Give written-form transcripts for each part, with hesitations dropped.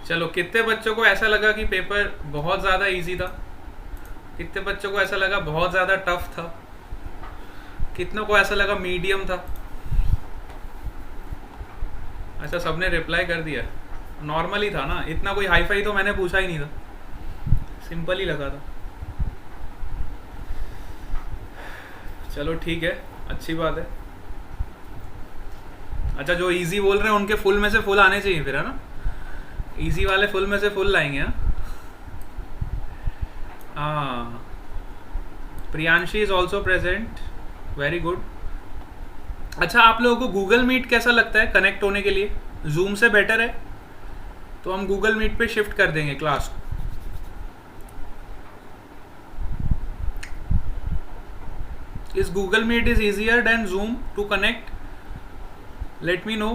चलो, कितने बच्चों को ऐसा लगा कि पेपर बहुत ज़्यादा इजी था? कितने बच्चों को ऐसा लगा बहुत ज़्यादा टफ था? कितनों को ऐसा लगा मीडियम था? अच्छा, सबने रिप्लाई कर दिया। नॉर्मल ही था ना, इतना कोई हाई फाई तो मैंने पूछा ही नहीं था, सिंपल ही लगा था। चलो ठीक है, अच्छी बात है। अच्छा, जो इजी बोल रहे हैं उनके फुल में से फुल आने चाहिए फिर, है ना? इजी वाले फुल में से फुल लाएंगे। हाँ, हाँ। Priyanshi is also present, very good. अच्छा, आप लोगों को गूगल मीट कैसा लगता है कनेक्ट होने के लिए? जूम से बेटर है तो हम गूगल मीट पे शिफ्ट कर देंगे क्लास को। Is Google Meet is easier than Zoom to connect? Let me know.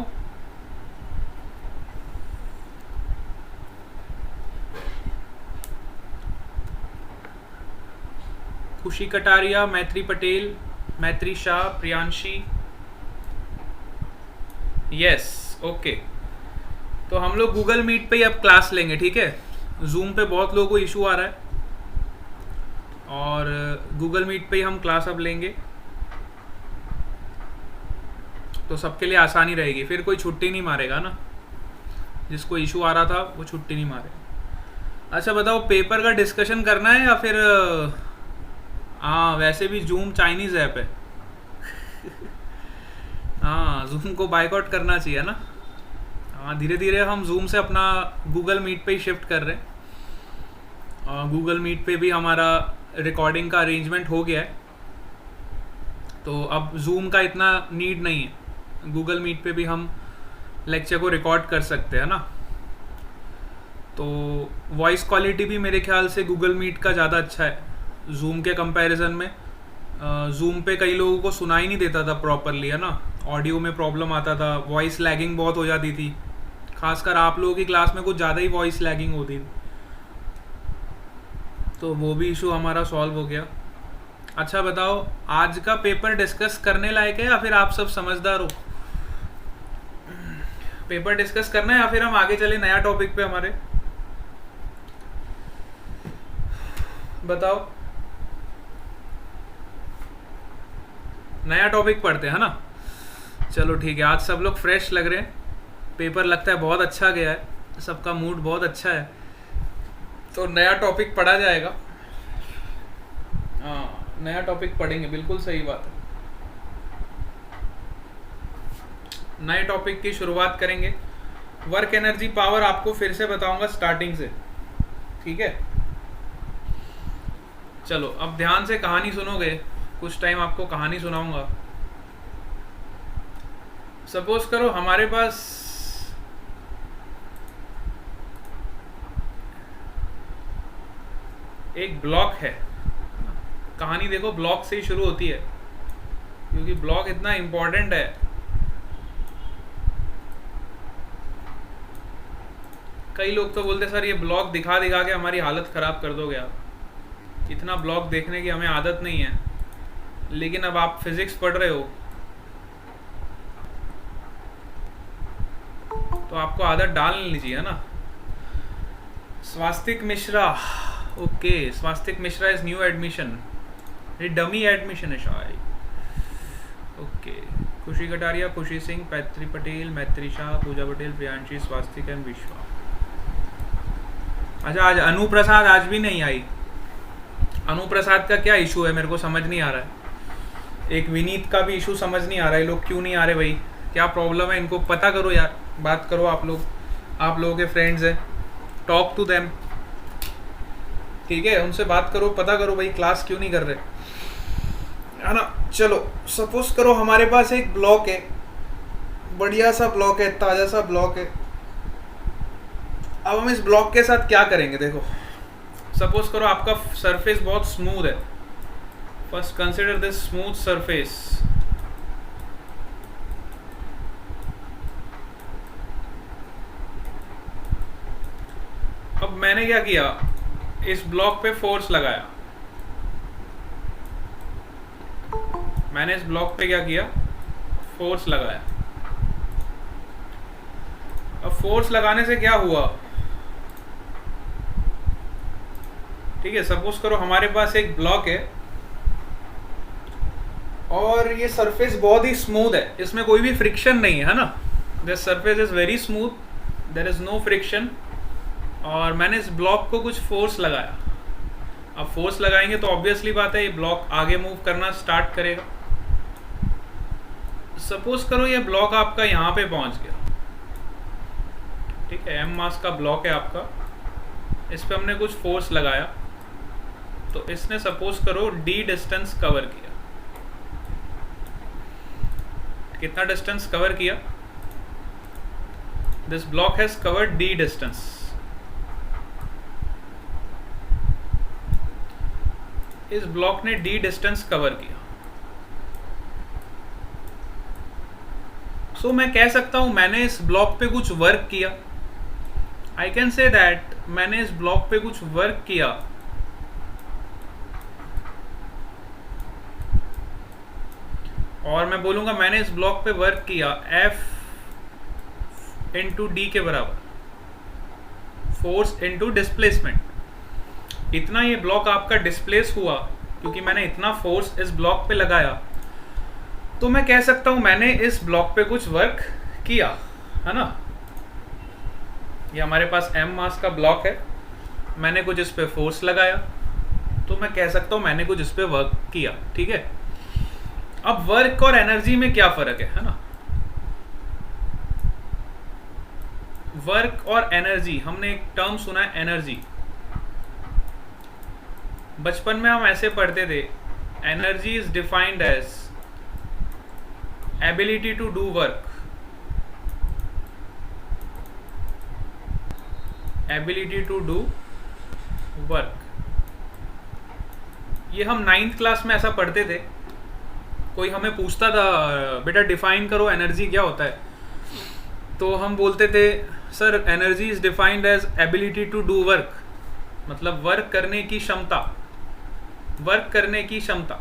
Khushi Kataria, मैत्री पटेल, मैत्री शाह, प्रियांशी। Yes, okay. तो हम लोग गूगल मीट पे ही अब क्लास लेंगे, ठीक है? जूम पे बहुत लोगों को इशू आ रहा है और गूगल मीट पे ही हम क्लास अब लेंगे, तो सबके लिए आसानी रहेगी, फिर कोई छुट्टी नहीं मारेगा ना। जिसको इशू आ रहा था वो छुट्टी नहीं मारेगा। अच्छा बताओ, पेपर का डिस्कशन करना है या फिर हाँ, वैसे भी जूम चाइनीज ऐप है। हाँ, जूम को बाइकआउट करना चाहिए ना। हाँ, धीरे धीरे हम जूम से अपना गूगल मीट पे ही शिफ्ट कर रहे हैं। गूगल मीट पे भी हमारा रिकॉर्डिंग का अरेंजमेंट हो गया है, तो अब जूम का इतना नीड नहीं है। गूगल मीट पे भी हम लेक्चर को रिकॉर्ड कर सकते हैं ना। तो वॉइस क्वालिटी भी मेरे ख्याल से गूगल मीट का ज़्यादा अच्छा है जूम के कंपैरिजन में। जूम पे कई लोगों को सुनाई नहीं देता था प्रॉपरली, है ना। ऑडियो में प्रॉब्लम आता था, वॉइस लैगिंग बहुत हो जाती थी। खासकर आप लोगों की क्लास में कुछ ज़्यादा ही वॉइस लैगिंग होती थी, तो वो भी इशू हमारा सॉल्व हो गया। अच्छा बताओ, आज का पेपर डिस्कस करने लायक है या फिर आप सब समझदार हो? पेपर डिस्कस करना है या फिर हम आगे चले नया टॉपिक पे हमारे? बताओ, नया टॉपिक पढ़ते हैं, है ना? चलो ठीक है, आज सब लोग फ्रेश लग रहे हैं। पेपर लगता है बहुत अच्छा गया है, सबका मूड बहुत अच्छा है, तो नया टॉपिक पढ़ा जाएगा। हाँ, नया टॉपिक पढ़ेंगे, बिल्कुल सही बात है। नए टॉपिक की शुरुआत करेंगे। वर्क एनर्जी पावर आपको फिर से बताऊंगा स्टार्टिंग से, ठीक है? चलो, अब ध्यान से कहानी सुनोगे, कुछ टाइम आपको कहानी सुनाऊंगा। सपोज करो हमारे पास एक ब्लॉक है। कहानी देखो, ब्लॉक से ही शुरू होती है, क्योंकि ब्लॉक इतना इंपॉर्टेंट है। कई लोग तो बोलते सर ये ब्लॉक दिखा दिखा के हमारी हालत ख़राब कर दोगे आप, इतना ब्लॉक देखने की हमें आदत नहीं है। लेकिन अब आप फिजिक्स पढ़ रहे हो तो आपको आदत डाल लीजिए, है ना। Swastik Mishra, okay, Swastik Mishra is new admission, ये डमी एडमिशन है शायद। ओके, खुशी कटारिया, खुशी सिंह, पैत्री पटेल, मैत्री शाह, पूजा पटेल, प्रियांशी, स्वास्तिक एंड विश्वा। अच्छा, आज अनु प्रसाद आज भी नहीं आई। अनु प्रसाद का क्या इशू है मेरे को समझ नहीं आ रहा है। एक विनीत का भी इशू समझ नहीं आ रहा है, लोग क्यों नहीं आ रहे भाई, क्या प्रॉब्लम है इनको? पता करो यार, बात करो आप लोग, आप लोगों के फ्रेंड्स हैं, टॉक टू देम, ठीक है? उनसे बात करो, पता करो भाई क्लास क्यों नहीं कर रहे, है ना। चलो, सपोज करो हमारे पास एक ब्लॉक है, बढ़िया सा ब्लॉक है, ताज़ा सा ब्लॉक है। अब हम इस ब्लॉक के साथ क्या करेंगे? देखो, सपोज करो आपका सरफेस बहुत स्मूथ है। First consider this smooth surface. अब मैंने क्या किया, इस ब्लॉक पे फोर्स लगाया। मैंने इस ब्लॉक पे क्या किया, फोर्स लगाया। अब फोर्स लगाने से क्या हुआ, ठीक है, सपोज करो हमारे पास एक ब्लॉक है और ये सरफेस बहुत ही स्मूथ है, इसमें कोई भी फ्रिक्शन नहीं है ना, this surface is very smooth, there is no friction, और मैंने इस ब्लॉक को कुछ फोर्स लगाया। अब फोर्स लगाएंगे तो ऑब्वियसली बात है ये ब्लॉक आगे मूव करना स्टार्ट करेगा। सपोज करो ये ब्लॉक आपका यहाँ पे पहुंच गया, ठीक है, एम मास का ब्लॉक है आपका, इस पे हमने कुछ फोर्स लगाया तो इसने सपोज करो डी डिस्टेंस कवर किया। कितना डिस्टेंस कवर किया? This block has covered D distance. इस ब्लॉक ने डी डिस्टेंस कवर किया। सो मैं कह सकता हूं मैंने इस ब्लॉक पे कुछ वर्क किया। आई कैन से दैट मैंने इस ब्लॉक पे कुछ वर्क किया, और मैं बोलूंगा मैंने इस ब्लॉक पे वर्क किया F इंटू डी के बराबर, फोर्स इंटू डिस्प्लेसमेंट। इतना ये ब्लॉक आपका डिस्प्लेस हुआ क्योंकि मैंने इतना फोर्स इस ब्लॉक पे लगाया, तो मैं कह सकता हूं मैंने इस ब्लॉक पे कुछ वर्क किया, है ना। ये हमारे पास m मास का ब्लॉक है, मैंने कुछ इस पे फोर्स लगाया, तो मैं कह सकता हूं मैंने कुछ इस पे वर्क किया, ठीक है। अब वर्क और एनर्जी में क्या फर्क है ना। वर्क और एनर्जी, हमने एक टर्म सुना है एनर्जी, बचपन में हम ऐसे पढ़ते थे, energy is defined as ability to do work, ability to do work. ये हम 9th क्लास में ऐसा पढ़ते थे। कोई हमें पूछता था बेटा डिफाइन करो एनर्जी क्या होता है, तो हम बोलते थे sir energy is defined as ability to do work, मतलब वर्क करने की क्षमता, वर्क करने की क्षमता।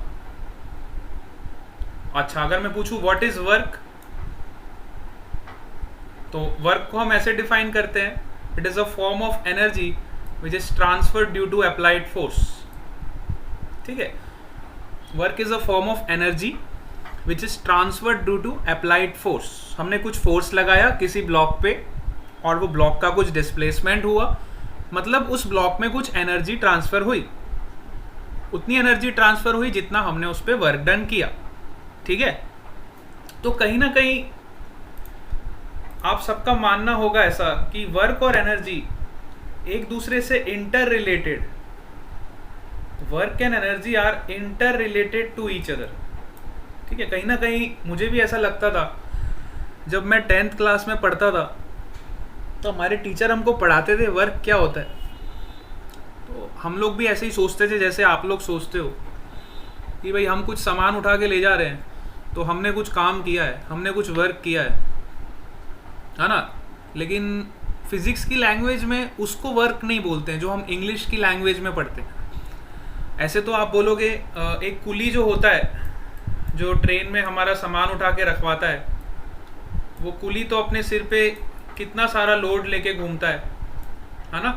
अच्छा, अगर मैं पूछूं व्हाट इज वर्क, तो वर्क को हम ऐसे डिफाइन करते हैं, it is a form of energy which is transferred due to applied force. ठीक है, work is a form of energy which is transferred due to applied force. हमने कुछ फोर्स लगाया किसी ब्लॉक पे और वो ब्लॉक का कुछ डिस्प्लेसमेंट हुआ, मतलब उस ब्लॉक में कुछ एनर्जी ट्रांसफर हुई, उतनी एनर्जी ट्रांसफर हुई जितना हमने उस पर वर्क डन किया। ठीक है, तो कहीं ना कहीं आप सबका मानना होगा ऐसा कि वर्क और एनर्जी एक दूसरे से interrelated, work and energy are interrelated to each other. ठीक है, कहीं ना कहीं मुझे भी ऐसा लगता था जब मैं 10th क्लास में पढ़ता था, तो हमारे टीचर हमको पढ़ाते थे वर्क क्या होता है, तो हम लोग भी ऐसे ही सोचते थे जैसे आप लोग सोचते हो कि भाई हम कुछ सामान उठा के ले जा रहे हैं तो हमने कुछ काम किया है, हमने कुछ वर्क किया है ना। लेकिन फिजिक्स की लैंग्वेज में उसको वर्क नहीं बोलते हैं जो हम इंग्लिश की लैंग्वेज में पढ़ते हैं। ऐसे तो आप बोलोगे एक कुली जो होता है जो ट्रेन में हमारा सामान उठा के रखवाता है, वो कुली तो अपने सिर पे कितना सारा लोड लेके घूमता है ना,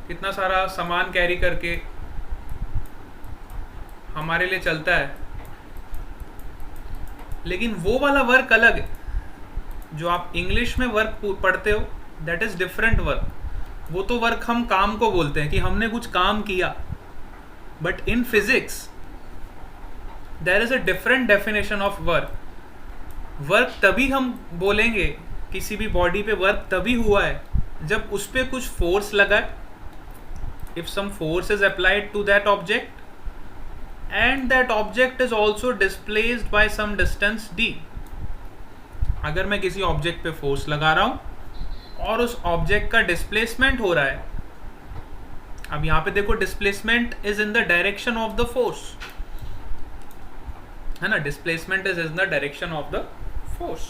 कितना सारा सामान कैरी करके हमारे लिए चलता है। लेकिन वो वाला वर्क अलग है जो आप इंग्लिश में वर्क पढ़ते हो, दैट इज डिफरेंट वर्क। वो तो वर्क हम काम को बोलते हैं कि हमने कुछ काम किया, but in physics there is a different definition of work. Work तभी हम बोलेंगे किसी भी बॉडी पे वर्क तभी हुआ है जब उस पे कुछ फोर्स लगा है, if some force is applied to that object and that object is also displaced by some distance d। अगर मैं किसी ऑब्जेक्ट पे फोर्स लगा रहा हूं और उस ऑब्जेक्ट का डिस्प्लेसमेंट हो रहा है, अब यहां पे देखो displacement is in the direction of the force, है ना, displacement is in the direction of the force.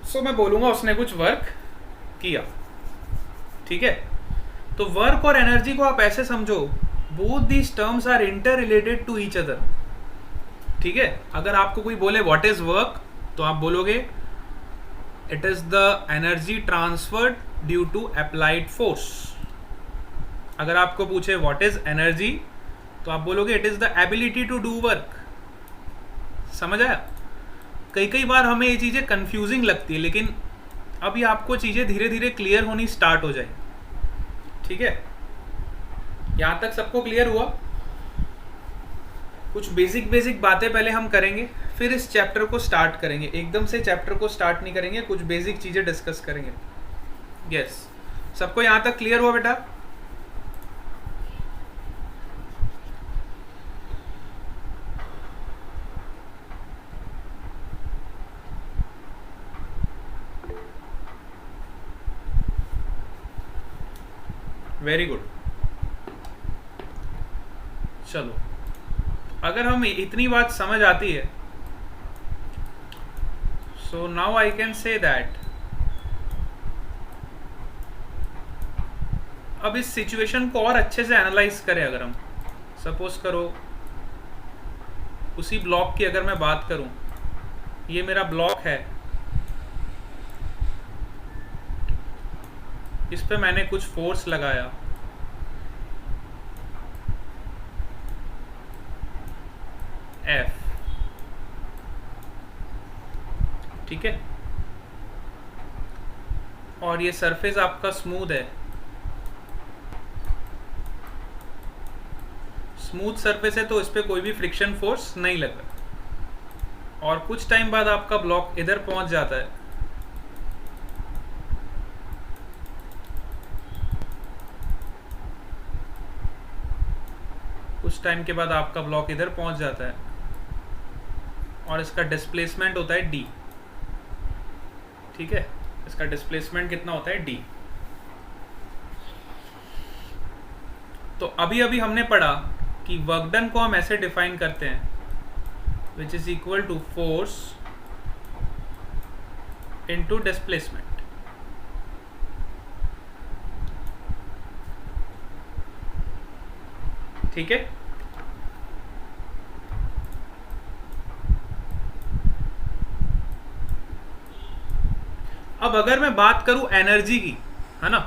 So मैं बोलूंगा उसने कुछ वर्क किया। ठीक है, तो वर्क और एनर्जी को आप ऐसे समझो, both these terms are interrelated to each other. ठीक है, अगर आपको कोई बोले व्हाट इज वर्क, तो आप बोलोगे it is the energy transferred due to applied force. अगर आपको पूछे व्हाट इज एनर्जी, तो आप बोलोगे it is the ability to do work. समझ आया? कई कई बार हमें ये चीज़ें कंफ्यूजिंग लगती है, लेकिन अब ये आपको चीज़ें धीरे धीरे क्लियर होनी स्टार्ट हो जाए। ठीक है, यहाँ तक सबको क्लियर हुआ? कुछ बेसिक बेसिक बातें पहले हम करेंगे, फिर इस चैप्टर को स्टार्ट करेंगे। एकदम से चैप्टर को स्टार्ट नहीं करेंगे, कुछ बेसिक चीज़ें डिस्कस करेंगे। यस, सबको यहाँ तक क्लियर हुआ बेटा? Very good. चलो, अगर हम इतनी बात समझ आती है, so now I can say that अब इस सिचुएशन को और अच्छे से एनालाइज करें। अगर हम सपोज करो उसी ब्लॉक की अगर मैं बात करूं, ये मेरा ब्लॉक है, इस पे मैंने कुछ फोर्स लगाया, F, ठीक है, और ये सरफेस आपका स्मूथ है, स्मूथ सरफेस है, तो इस पे कोई भी फ्रिक्शन फोर्स नहीं लग रहा। और कुछ टाइम बाद आपका ब्लॉक इधर पहुंच जाता है, कुछ टाइम के बाद आपका ब्लॉक इधर पहुंच जाता है और इसका डिस्प्लेसमेंट होता है d। ठीक है, इसका डिस्प्लेसमेंट कितना होता है? d। तो अभी अभी हमने पढ़ा कि वर्क डन को हम ऐसे डिफाइन करते हैं, which is equal to force into displacement. ठीक है, अब अगर मैं बात करूं एनर्जी की, है ना,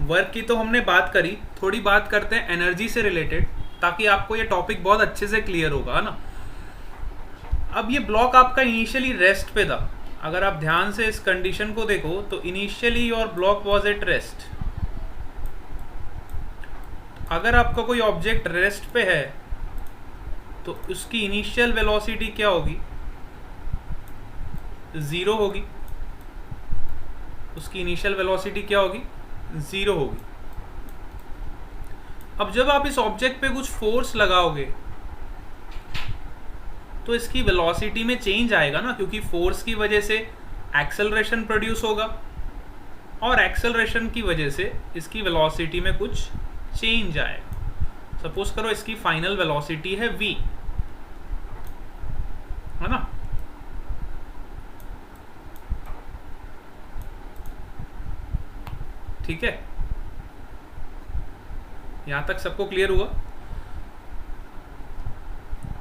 वर्क की तो हमने बात करी, थोड़ी बात करते हैं एनर्जी से रिलेटेड, ताकि आपको ये टॉपिक बहुत अच्छे से क्लियर होगा, है ना। अब ये ब्लॉक आपका इनिशियली रेस्ट पे था। अगर आप ध्यान से इस कंडीशन को देखो तो initially your block was at rest. अगर आपका कोई ऑब्जेक्ट रेस्ट पे है तो उसकी इनिशियल वेलोसिटी क्या होगी? 0 होगी। उसकी इनिशियल वेलोसिटी क्या होगी? 0 होगी। अब जब आप इस ऑब्जेक्ट पे कुछ फोर्स लगाओगे तो इसकी वेलोसिटी में चेंज आएगा ना, क्योंकि फोर्स की वजह से एक्सेलरेशन प्रोड्यूस होगा और एक्सेलरेशन की वजह से इसकी वेलोसिटी में कुछ चेंज आएगा। सपोज करो इसकी फाइनल वेलोसिटी है v, है ना। ठीक है, यहां तक सबको क्लियर हुआ?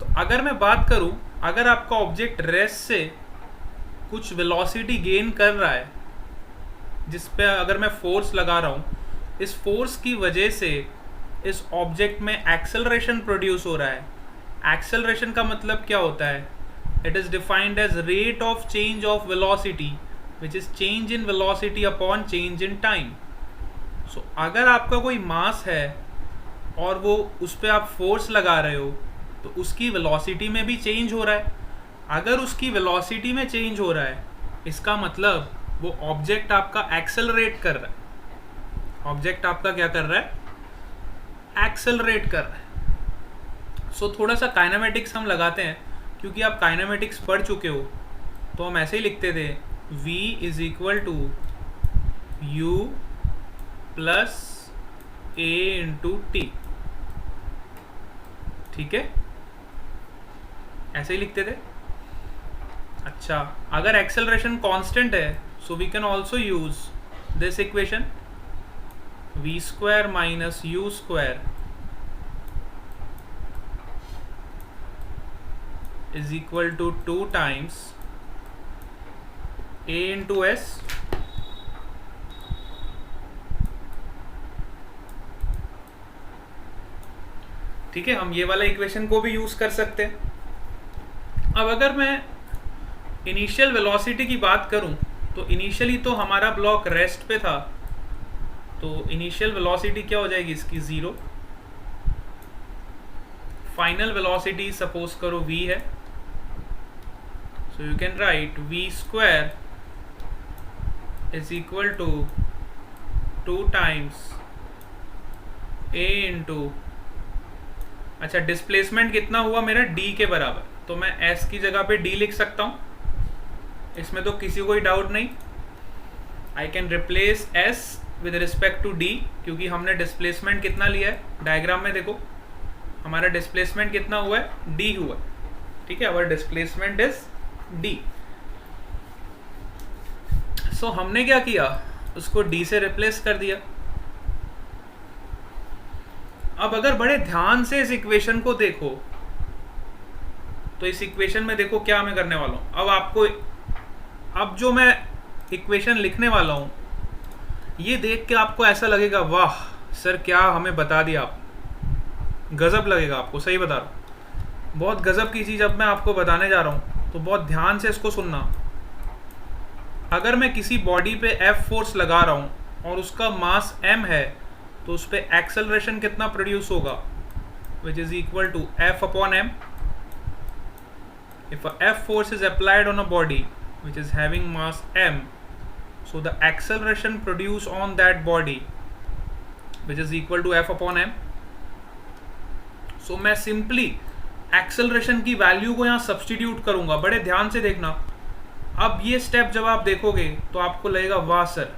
तो अगर मैं बात करूं, अगर आपका ऑब्जेक्ट रेस्ट से कुछ वेलोसिटी गेन कर रहा है, जिस पे अगर मैं फोर्स लगा रहा हूं, इस फोर्स की वजह से इस ऑब्जेक्ट में एक्सेलरेशन प्रोड्यूस हो रहा है। एक्सेलरेशन का मतलब क्या होता है? It is defined as rate of change of velocity which is change in velocity upon change in time. So अगर आपका कोई मास है और वो उस पर आप फोर्स लगा रहे हो तो उसकी वेलोसिटी में भी चेंज हो रहा है। अगर उसकी वेलोसिटी में चेंज हो रहा है, इसका मतलब वो ऑब्जेक्ट आपका एक्सेलरेट कर रहा है। ऑब्जेक्ट आपका क्या कर रहा है? एक्सेलरेट कर रहा है। सो थोड़ा सा काइनेमेटिक्स हम लगाते हैं, क्योंकि आप काइनेमेटिक्स पढ़ चुके हो, तो हम ऐसे ही लिखते थे v is equal to u plus a into t. ठीक है, ऐसे ही लिखते थे। अच्छा, अगर एक्सेलरेशन कांस्टेंट है, so we can also use this equation v square minus u square is equal to 2 times a into s ठीक है, हम ये वाला इक्वेशन को भी यूज कर सकते हैं। अब अगर मैं इनिशियल वेलोसिटी की बात करूं तो इनिशियली तो हमारा ब्लॉक रेस्ट पे था, तो इनिशियल वेलोसिटी क्या हो जाएगी इसकी 0। फाइनल वेलोसिटी सपोज करो v है, so you can write v square is equal to 2 times a into, अच्छा डिस्प्लेसमेंट कितना हुआ मेरा d के बराबर, तो मैं s की जगह पे d लिख सकता हूँ, इसमें तो किसी कोई डाउट नहीं। I can replace s with respect to d, क्योंकि हमने डिस्प्लेसमेंट कितना लिया है, डायग्राम में देखो हमारा डिस्प्लेसमेंट कितना हुआ है, d हुआ है, ठीक है, अवर डिस्प्लेसमेंट इज d। सो हमने क्या किया, उसको d से रिप्लेस कर दिया। अब अगर बड़े ध्यान से इस इक्वेशन को देखो तो इस इक्वेशन में देखो क्या मैं करने वाला हूं। अब आपको, अब जो मैं इक्वेशन लिखने वाला हूं ये देख के आपको ऐसा लगेगा वाह सर क्या हमें बता दिया आप, गजब लगेगा आपको, सही बता रहा हूं, बहुत गजब की चीज अब मैं आपको बताने जा रहा हूं, तो बहुत ध्यान से इसको सुनना। अगर मैं किसी बॉडी पे F फोर्स लगा रहा हूं और उसका मास m है तो उस पर एक्सेलरेशन कितना प्रोड्यूस होगा, which is equal to F upon m। If a F force is applied on a body which is having mass m, so the acceleration produced on that body which is equal to F upon m. So मैं simply acceleration की value को यहाँ substitute करूंगा, बड़े ध्यान से देखना। अब ये स्टेप जब आप देखोगे तो आपको लगेगा वाह सर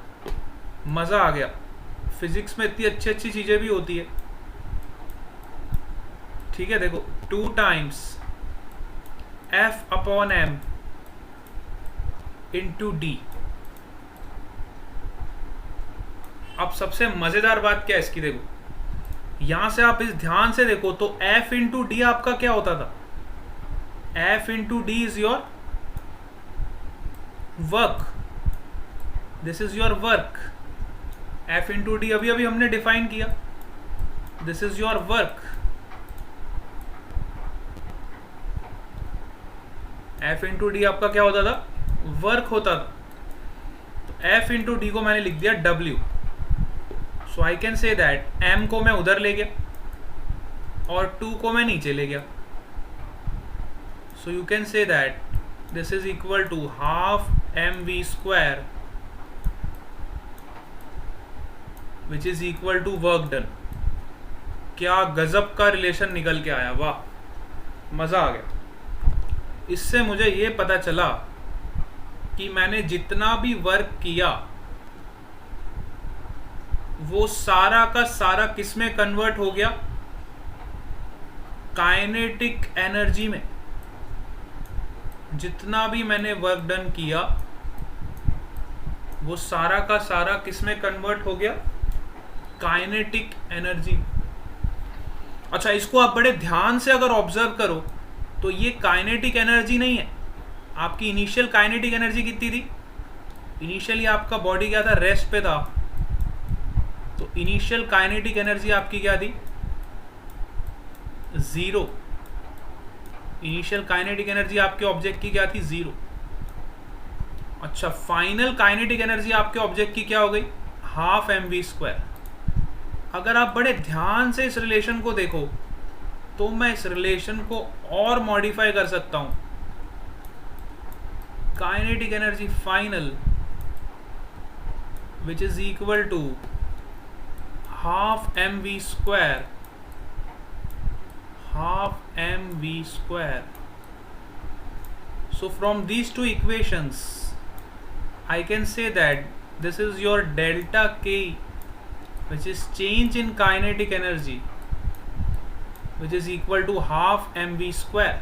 मजा आ गया, फिजिक्स में इतनी अच्छी अच्छी चीजें भी होती है। ठीक है, देखो 2 times F upon m into D. अब सबसे मजेदार बात क्या है इसकी, देखो यहां से आप इस ध्यान से देखो तो F इंटू डी आपका क्या होता था, F into D is your work, this is your work. F into D अभी अभी हमने डिफाइन किया, this is your work. F into D आपका क्या होता था, वर्क होता था। तो F इंटू डी को मैंने लिख दिया W, so I can say that M को मैं उधर ले गया और 2 को मैं नीचे ले गया, so you can say that this is equal to half mv square which is equal to work done. क्या गजब का रिलेशन निकल के आया, वाह मजा आ गया। इससे मुझे ये पता चला कि मैंने जितना भी वर्क किया वो सारा का सारा किस में कन्वर्ट हो गया, काइनेटिक एनर्जी में। जितना भी मैंने वर्क डन किया वो सारा का सारा किस में कन्वर्ट हो गया, काइनेटिक एनर्जी। अच्छा, इसको आप बड़े ध्यान से अगर ऑब्जर्व करो तो ये काइनेटिक एनर्जी नहीं है। आपकी इनिशियल काइनेटिक एनर्जी कितनी थी, इनिशियली आपका बॉडी क्या था, रेस्ट पे था, तो इनिशियल काइनेटिक एनर्जी आपकी क्या थी, 0। इनिशियल काइनेटिक एनर्जी आपके ऑब्जेक्ट की क्या थी, 0। अच्छा, फाइनल काइनेटिक एनर्जी आपके ऑब्जेक्ट की क्या हो गई, हाफ mv स्क्वायर। अगर आप बड़े ध्यान से इस रिलेशन को देखो तो मैं इस रिलेशन को और मॉडिफाई कर सकता हूं। Kinetic energy final which is equal to half mv square, half mv square. So from these two equations I can say that this is your delta k which is change in kinetic energy which is equal to half mv square।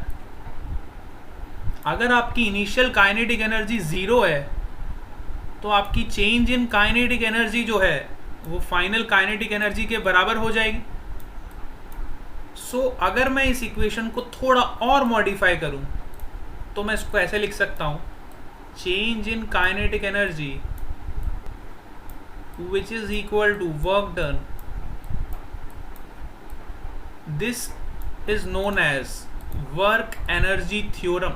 अगर आपकी initial kinetic energy 0 है तो आपकी change in kinetic energy जो है वो final kinetic energy के बराबर हो जाएगी। सो अगर मैं इस इक्वेशन को थोड़ा और मॉडिफाई करूं तो मैं इसको ऐसे लिख सकता हूं, change in kinetic energy which is equal to work done, this is known as work energy theorem.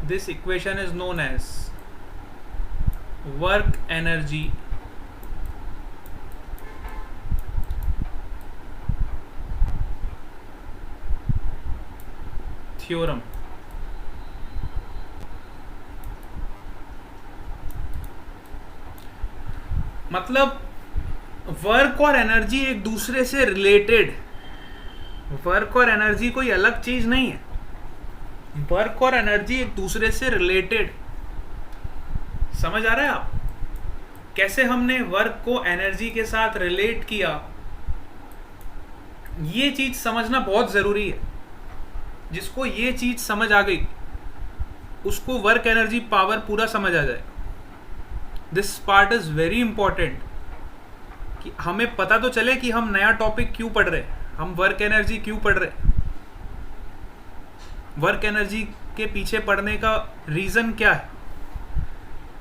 This equation is known as work energy theorem. मतलब वर्क और एनर्जी एक दूसरे से रिलेटेड, वर्क और एनर्जी कोई अलग चीज नहीं है, वर्क और एनर्जी एक दूसरे से रिलेटेड। समझ आ रहा है आप कैसे हमने वर्क को एनर्जी के साथ रिलेट किया? ये चीज समझना बहुत जरूरी है। जिसको ये चीज समझ आ गई उसको वर्क एनर्जी पावर पूरा समझ आ जाए। This part is very important कि हमें पता तो चले कि हम नया टॉपिक क्यों पढ़ रहे हैं, हम वर्क एनर्जी क्यों पढ़ रहे हैं, वर्क एनर्जी के पीछे पढ़ने का रीजन क्या है।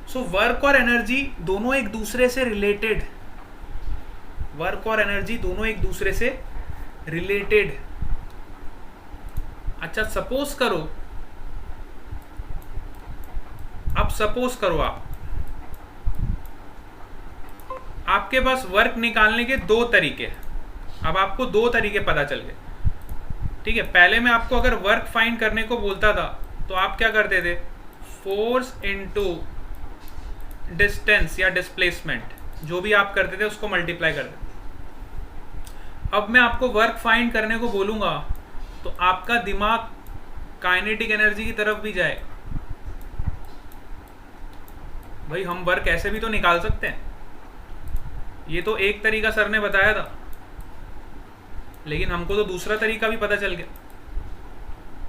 सो वर्क और एनर्जी दोनों एक दूसरे से रिलेटेड, वर्क और एनर्जी दोनों एक दूसरे से रिलेटेड। अच्छा सपोज करो, अब सपोज करो आपके पास वर्क निकालने के दो तरीके। अब आपको दो तरीके पता चल गए, ठीक है। पहले मैं आपको अगर वर्क फाइंड करने को बोलता था तो आप क्या करते थे, फोर्स इनटू डिस्टेंस या डिस्प्लेसमेंट, जो भी आप करते थे उसको मल्टीप्लाई करते। अब मैं आपको वर्क फाइंड करने को बोलूंगा तो आपका दिमाग काइनेटिक एनर्जी की तरफ भी जाए। भाई हम वर्क ऐसे भी तो निकाल सकते हैं, ये तो एक तरीका सर ने बताया था, लेकिन हमको तो दूसरा तरीका भी पता चल गया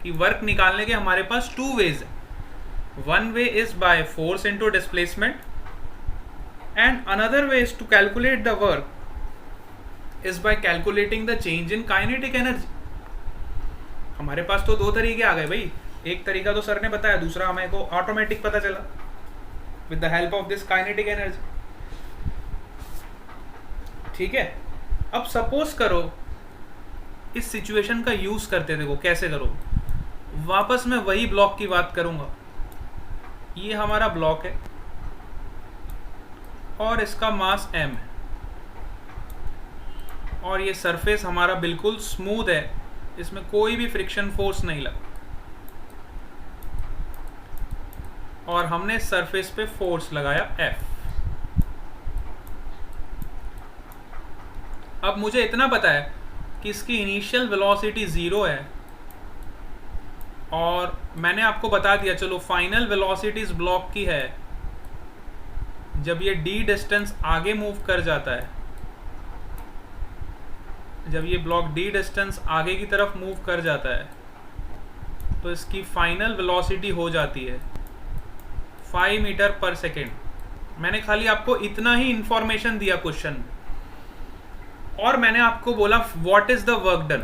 कि वर्क निकालने के हमारे पास टू वेज है। One way is by force into displacement and another way is to calculate the work is by calculating the change in kinetic energy. हमारे पास तो दो तरीके आ गए भाई, एक तरीका तो सर ने बताया, दूसरा हमें को ऑटोमेटिक पता चला with the help of this kinetic energy. ठीक है, अब सपोज करो इस सिचुएशन का यूज करते, देखो कैसे करो। वापस मैं वही ब्लॉक की बात करूंगा। ये हमारा ब्लॉक है और इसका मास m है और ये सरफेस हमारा बिल्कुल स्मूथ है, इसमें कोई भी फ्रिक्शन फोर्स नहीं लगा और हमने सरफेस पे फोर्स लगाया F। अब मुझे इतना पता है कि इसकी इनिशियल वेलोसिटी 0 है और मैंने आपको बता दिया, चलो फाइनल वेलोसिटी इस ब्लॉक की है जब ये d डिस्टेंस आगे मूव कर जाता है, जब ये ब्लॉक d डिस्टेंस आगे की तरफ मूव कर जाता है तो इसकी फाइनल वेलोसिटी हो जाती है 5 मीटर पर सेकेंड। मैंने खाली आपको इतना ही इंफॉर्मेशन दिया क्वेश्चन में और मैंने आपको बोला what is the work done,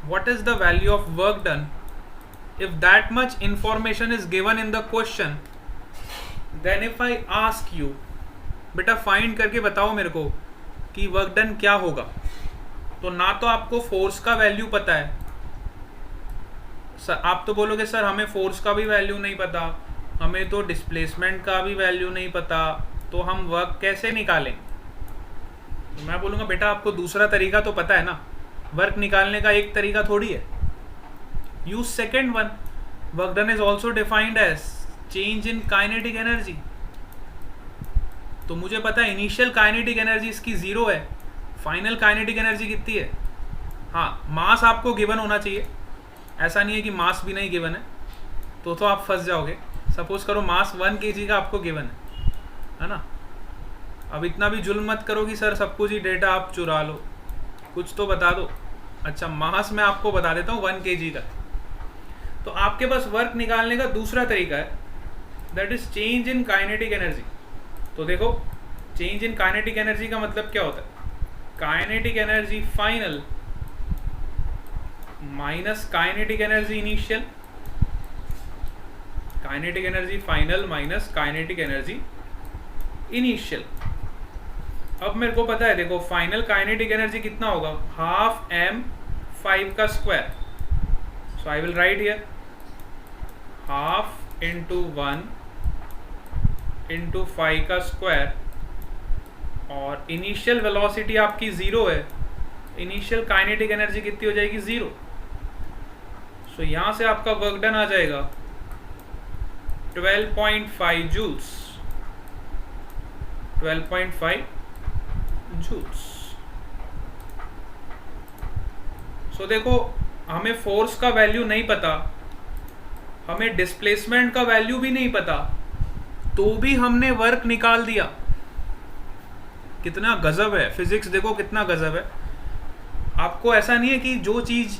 what is the value of work done if that much information is given in the question. Then if I ask you बेटा फाइंड करके बताओ मेरे को कि वर्क डन क्या होगा, तो ना तो आपको फोर्स का वैल्यू पता है सर, आप तो बोलोगे सर हमें फोर्स का भी वैल्यू नहीं पता, हमें तो डिस्प्लेसमेंट का भी वैल्यू नहीं पता, तो हम वर्क कैसे निकालें। तो मैं बोलूँगा बेटा आपको दूसरा तरीका तो पता है ना, वर्क निकालने का एक तरीका थोड़ी है। Use second one, work done is also defined as change in kinetic energy. तो मुझे पता है इनिशियल काइनेटिक एनर्जी इसकी 0 है, फाइनल काइनेटिक एनर्जी कितनी है। हाँ मास आपको गिवन होना चाहिए, ऐसा नहीं है कि मास भी नहीं गिवन है तो आप फंस जाओगे। सपोज करो मास 1 kg का आपको गिवन है ना। अब इतना भी जुल्म मत करो कि सर सब कुछ ही डेटा आप चुरा लो, कुछ तो बता दो। अच्छा मास मैं आपको बता देता हूँ 1 kg का। तो आपके पास वर्क निकालने का दूसरा तरीका है, that is change in kinetic energy. तो देखो चेंज इन काइनेटिक एनर्जी का मतलब क्या होता है, kinetic energy final minus kinetic energy initial, kinetic energy final minus kinetic energy initial. अब मेरे को पता है, देखो फाइनल काइनेटिक एनर्जी कितना होगा, हाफ m 5 का square. So I will write here half into 1 into 5 का स्क्वायर. और इनिशियल वेलोसिटी आपकी 0 है, इनिशियल काइनेटिक एनर्जी कितनी हो जाएगी, 0. सो यहां से आपका वर्क डन आ जाएगा 12.5 जूल्स. 12.5 जूल्स. सो देखो हमें फोर्स का वैल्यू नहीं पता, हमें डिस्प्लेसमेंट का वैल्यू भी नहीं पता, तो भी हमने वर्क निकाल दिया. कितना गजब है फिजिक्स, देखो कितना गजब है. आपको ऐसा नहीं है कि जो चीज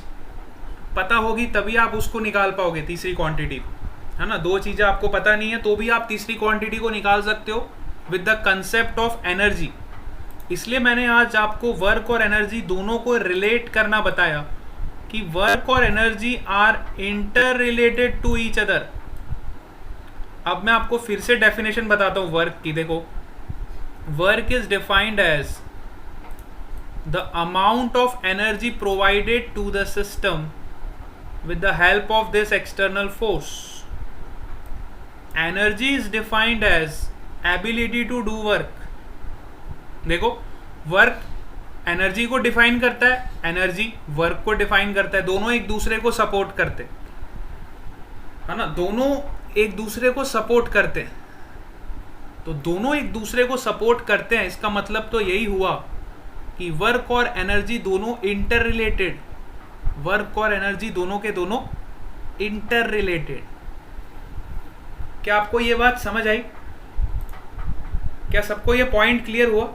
पता होगी तभी आप उसको निकाल पाओगे, तीसरी क्वांटिटी, है ना. दो चीजें आपको पता नहीं है तो भी आप तीसरी क्वांटिटी को निकाल सकते हो with the concept of energy. इसलिए मैंने आज आपको वर्क और एनर्जी दोनों को रिलेट करना बताया कि वर्क और energy are interrelated to each other. अब मैं आपको फिर से डेफिनेशन बताता हूं वर्क की. देखो work is defined as the amount of energy provided to the system with the help of this external force. Energy is defined as ability to do work. देखो वर्क एनर्जी को define करता है, energy work को define करता है. दोनों एक दूसरे को सपोर्ट करते है ना, दोनों एक दूसरे को सपोर्ट करते हैं. तो दोनों एक दूसरे को सपोर्ट करते हैं, इसका मतलब तो यही हुआ कि वर्क और एनर्जी दोनों इंटर रिलेटेड, वर्क और एनर्जी दोनों के दोनों इंटर रिलेटेड. क्या आपको ये बात समझ आई? क्या सबको ये पॉइंट क्लियर हुआ?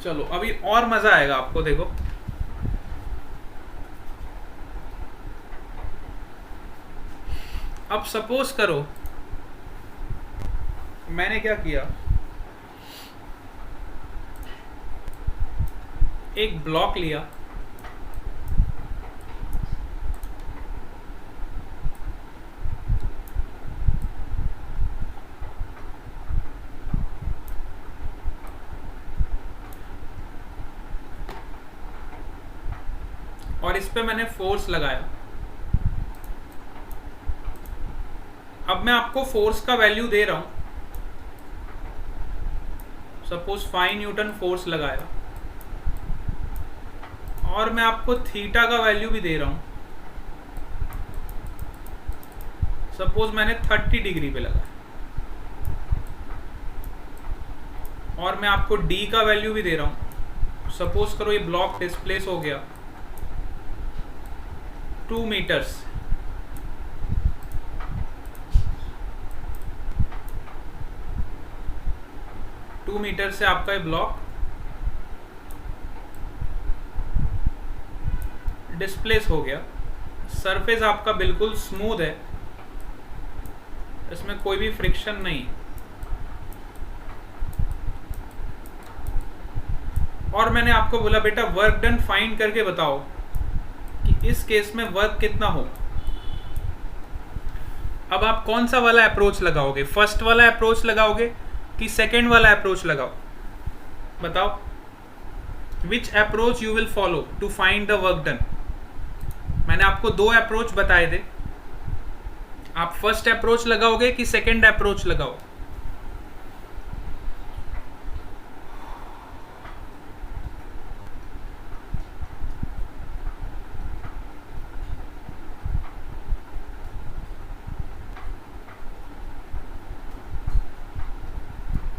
चलो अभी और मजा आएगा आपको. देखो अब सपोज करो मैंने क्या किया, एक ब्लॉक लिया, और इस पे मैंने फोर्स लगाया. अब मैं आपको फोर्स का वैल्यू दे रहा हूं. सपोज 5 न्यूटन फोर्स लगाया और मैं आपको थीटा का वैल्यू भी दे रहा हूं. सपोज मैंने 30 डिग्री पे लगाया और मैं आपको डी का वैल्यू भी दे रहा हूं. सपोज करो ये ब्लॉक डिस्प्लेस हो गया 2 मीटर्स. मीटर से आपका ये ब्लॉक डिस्प्लेस हो गया. सरफेस आपका बिल्कुल स्मूथ है, इसमें कोई भी फ्रिक्शन नहीं. और मैंने आपको बोला बेटा वर्क डन फाइंड करके बताओ कि इस केस में वर्क कितना हो. अब आप कौन सा वाला अप्रोच लगाओगे, फर्स्ट वाला अप्रोच लगाओगे कि सेकेंड वाला अप्रोच लगाओ? बताओ which approach you will follow to find the work done. मैंने आपको 2 अप्रोच बताए थे, आप फर्स्ट अप्रोच लगाओगे कि सेकेंड अप्रोच लगाओ?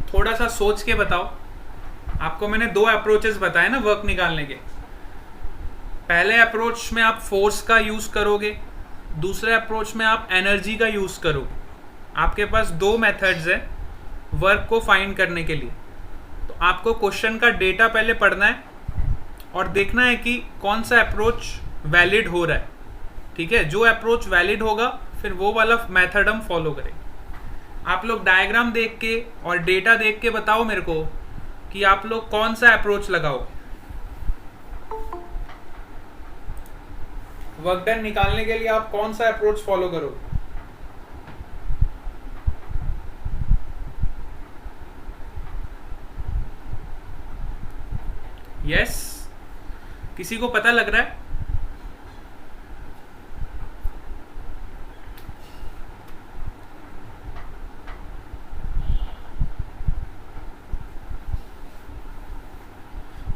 थोड़ा सा सोच के बताओ. आपको मैंने 2 अप्रोचेस बताए ना वर्क निकालने के. पहले अप्रोच में आप फोर्स का यूज करोगे, दूसरे अप्रोच में आप एनर्जी का यूज करोगे. आपके पास 2 मेथड्स है वर्क को फाइंड करने के लिए. तो आपको क्वेश्चन का डेटा पहले पढ़ना है और देखना है कि कौन सा अप्रोच वैलिड हो रहा है. ठीक है, जो अप्रोच वैलिड होगा फिर वो वाला मेथड हम फॉलो करें. आप लोग डायग्राम देख के और डेटा देख के बताओ मेरे को कि आप लोग कौन सा अप्रोच लगाओ. वर्क डन निकालने के लिए आप कौन सा अप्रोच फॉलो करोगे? यस, किसी को पता लग रहा है?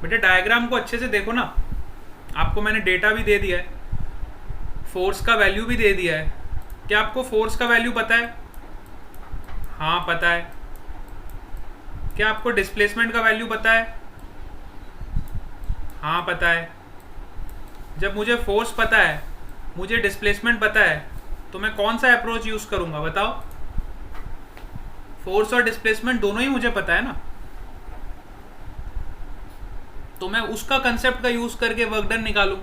बेटे डायग्राम को अच्छे से देखो ना, आपको मैंने डेटा भी दे दिया है, फोर्स का वैल्यू भी दे दिया है। क्या आपको फोर्स का वैल्यू पता है? हाँ पता है। क्या आपको डिस्प्लेसमेंट का वैल्यू पता है? हाँ पता है। जब मुझे फोर्स पता है, मुझे डिस्प्लेसमेंट पता है, तो मैं कौन सा अप्रोच यूज करूंगा बताओ? फोर्स और डिस्प्लेसमेंट दोनों ही मुझे पता है ना, तो मैं उसका कंसेप्ट का यूज करके वर्क डन निकालूं।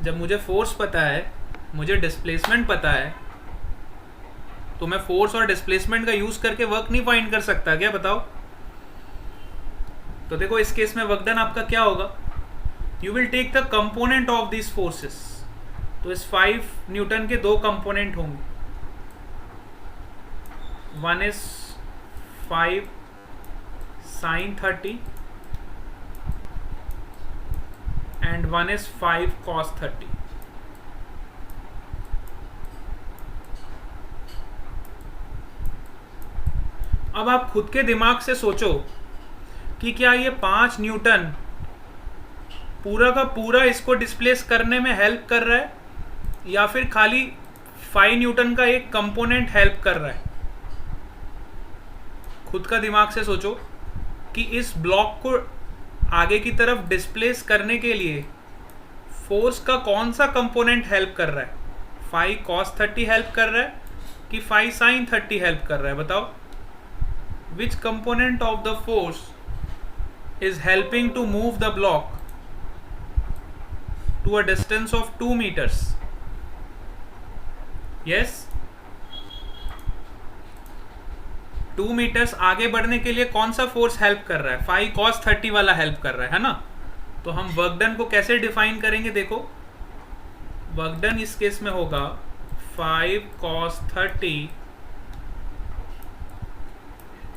जब मुझे फोर्स पता है, मुझे डिस्प्लेसमेंट पता है, तो मैं फोर्स और डिस्प्लेसमेंट का यूज करके वर्क नहीं फाइंड कर सकता क्या? बताओ। तो देखो इस केस में वर्क डन आपका क्या होगा? You will take the component of this forces. तो इस 5 न्यूटन के 2 कंपोनेंट होंगे, one is 5 sin 30 and one is 5 cos 30. अब आप खुद के दिमाग से सोचो कि क्या ये 5 न्यूटन पूरा का पूरा इसको डिस्प्लेस करने में हेल्प कर रहा है, या फिर खाली 5 न्यूटन का एक कंपोनेंट हेल्प कर रहा है? खुद का दिमाग से सोचो कि इस ब्लॉक को आगे की तरफ डिस्प्लेस करने के लिए फोर्स का कौन सा कंपोनेंट हेल्प कर रहा है? 5 cos 30 हेल्प कर रहा है कि 5 sin 30 हेल्प कर रहा है? बताओ, which component of the force is helping to move the block to a distance of 2 meters? Yes, 2 meters आगे बढ़ने के लिए कौन सा फोर्स हेल्प कर रहा है? 5 cos 30 वाला हेल्प कर रहा है ना? तो हम वर्क डन को कैसे डिफाइन करेंगे? देखो, वर्क डन इस केस में होगा 5 cos 30,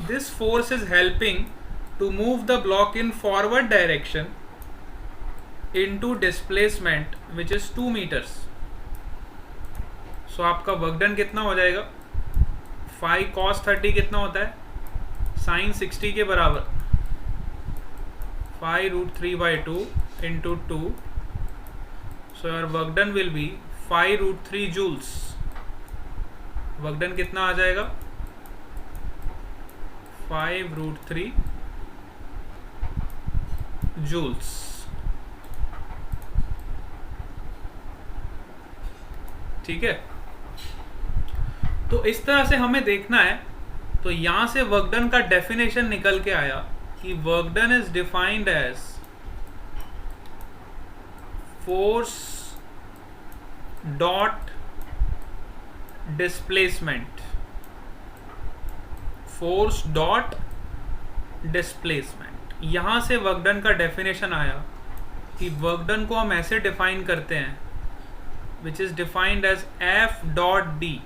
this force is helping to move the block in forward direction into displacement which is 2 meters. So आपका वर्क डन कितना हो जाएगा? 5 cos 30 कितना होता है? sin 60 के बराबर 5√3/2 into 2. So your work done will be 5√3 joules. Work done कितना आ जाएगा? 5√3 joules. ठीक है, तो इस तरह से हमें देखना है। तो यहां से वर्क डन का डेफिनेशन निकल के आया कि work done is defined as force dot displacement. Force dot displacement, यहां से वर्क डन का डेफिनेशन आया कि वर्क डन को हम ऐसे डिफाइन करते हैं, which is defined as F dot d.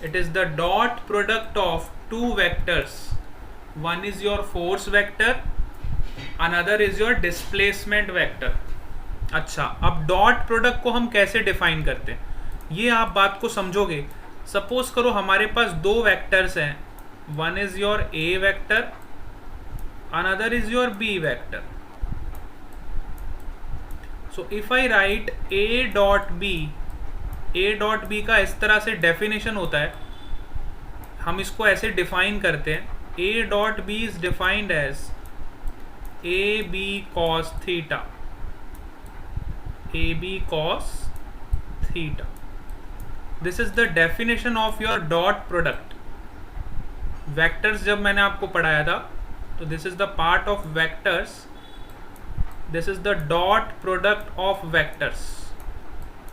It is the dot product of 2 vectors. One is your force vector, another is your displacement vector. अच्छा, अब डॉट प्रोडक्ट को हम कैसे डिफाइन करते हैं, ये आप बात को समझोगे। सपोज करो हमारे पास 2 वेक्टर्स हैं, one is your A vector, another is your B vector. So if I write A dot B, A dot B का इस तरह से डेफिनेशन होता है, हम इसको ऐसे डिफाइन करते हैं, A dot B is defined as AB cos theta. AB cos theta, this is the definition of your dot product. Vectors जब मैंने आपको पढ़ाया था, तो this is the part of vectors, this is the dot product of vectors.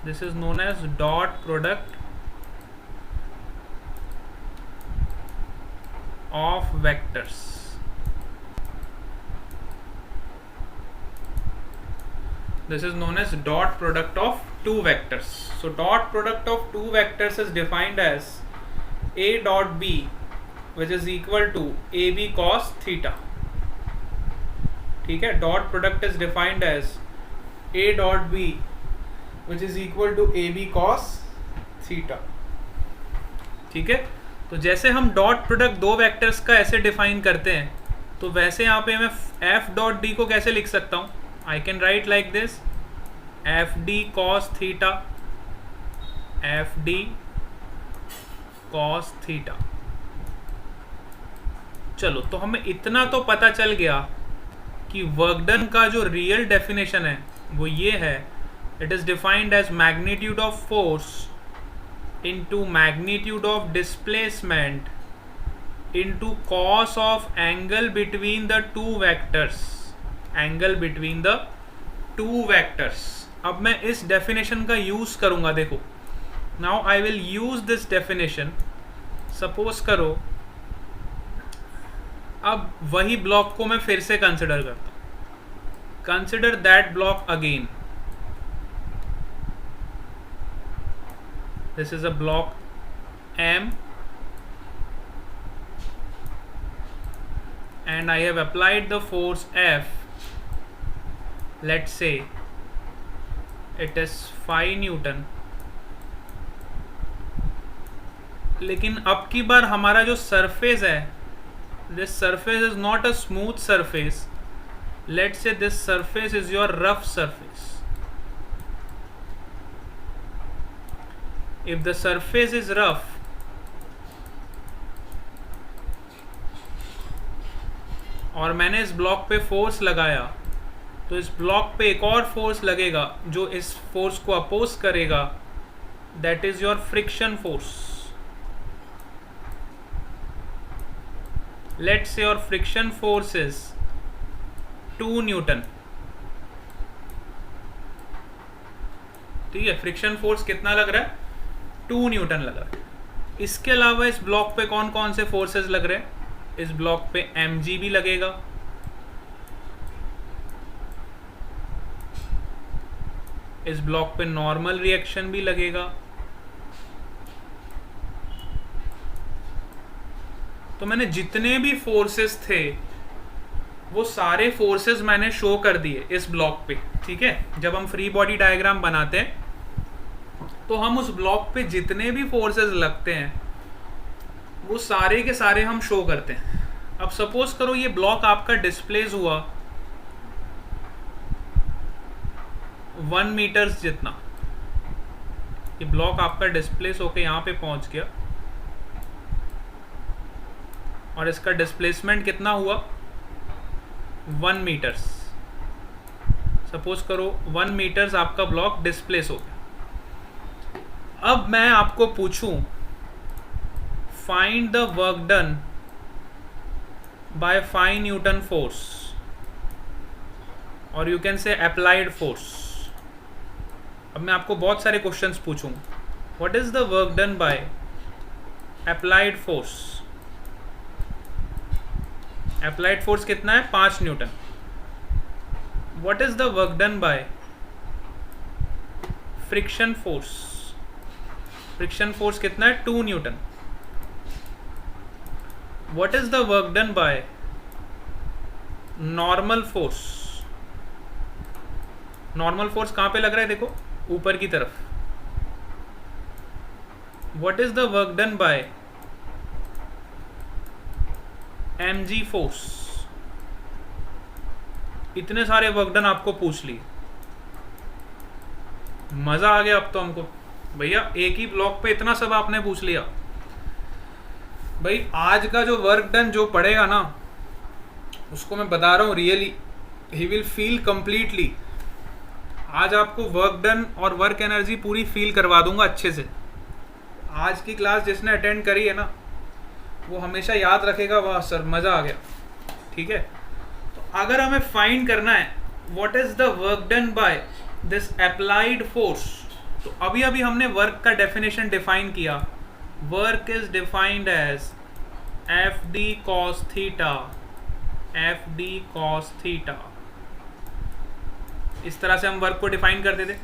This is known as dot product of vectors. This is known as dot product of two vectors. So dot product of two vectors is defined as a dot b, which is equal to ab cos theta. ठीक है, dot product is defined as a dot b, which is equal to ab cos theta. ठीक है, तो जैसे हम dot product दो vectors का ऐसे डिफाइन करते हैं, तो वैसे यहाँ पे मैं f डॉट d को कैसे लिख सकता हूँ? I can write like this, F d cos theta, F d cos theta. चलो, तो हमें इतना तो पता चल गया कि वर्क डन का जो रियल डेफिनेशन है वो ये है, it is defined as magnitude of force into magnitude of displacement into cos of angle between the two vectors, angle between the two vectors. अब मैं इस डेफिनेशन का यूज करूंगा. देखो, now I will use this definition. Suppose करो अब वही block को मैं फिर से कंसिडर करता हूं. Consider that block again. This is a block M and I have applied the force F. Let's say it is 5 Newton. लेकिन अब की बार हमारा जो सरफेस है, this surface is not a smooth surface. Let's say this surface is your rough surface. If the surface is rough, और मैंने इस block पे फोर्स लगाया, तो इस ब्लॉक पे एक और फोर्स लगेगा जो इस फोर्स को अपोज करेगा. That is your friction force. Let's say your friction force is 2 Newton. ठीक है, फ्रिक्शन फोर्स कितना लग रहा है? 2 न्यूटन लग रहा है. इसके अलावा इस ब्लॉक पे कौन कौन से फोर्सेस लग रहे हैं? इस ब्लॉक पे mg भी लगेगा, इस ब्लॉक पे नॉर्मल रिएक्शन भी लगेगा. तो मैंने जितने भी फोर्सेस थे वो सारे फोर्सेस मैंने शो कर दिए इस ब्लॉक पे. ठीक है, जब हम फ्री बॉडी डायग्राम बनाते हैं तो हम उस ब्लॉक पे जितने भी फोर्सेस लगते हैं वो सारे के सारे हम शो करते हैं. अब सपोज करो ये ब्लॉक आपका डिस्प्लेस हुआ 1 मीटर्स जितना. ये ब्लॉक आपका डिस्प्लेस होके यहाँ पे पहुंच गया और इसका डिस्प्लेसमेंट कितना हुआ? 1 मीटर्स. सपोज करो 1 मीटर्स आपका ब्लॉक डिस्प्लेस हो गया. अब मैं आपको पूछूं, find the work done by 5 newton force, और you can say applied force. अब मैं आपको बहुत सारे क्वेश्चंस पूछूंगा. What is the work done by applied force? Applied force कितना है? 5 newton. What is the work done by friction force? Friction force कितना है? 2 newton. What is the work done by normal force? Normal force कहाँ पे लग रहा है? देखो, ऊपर की तरफ. What is the work done by mg force? इतने सारे वर्क डन आपको पूछ लिए. मजा आ गया अब तो हमको. भैया एक ही ब्लॉक पे इतना सब आपने पूछ लिया. भाई आज का जो वर्क डन जो पढ़ेगा ना, उसको मैं बता रहा हूँ really he will feel completely. आज आपको वर्क डन और वर्क एनर्जी पूरी फील करवा दूंगा अच्छे से. आज की क्लास जिसने अटेंड करी है ना, वो हमेशा याद रखेगा, वाह सर मज़ा आ गया. ठीक है, तो अगर हमें फाइंड करना है what is the work done by this applied force, तो अभी अभी हमने वर्क का डेफिनेशन डिफाइन किया. Work is defined as F d cos theta, F d cos theta. इस तरह से हम वर्क को डिफाइन करते थे.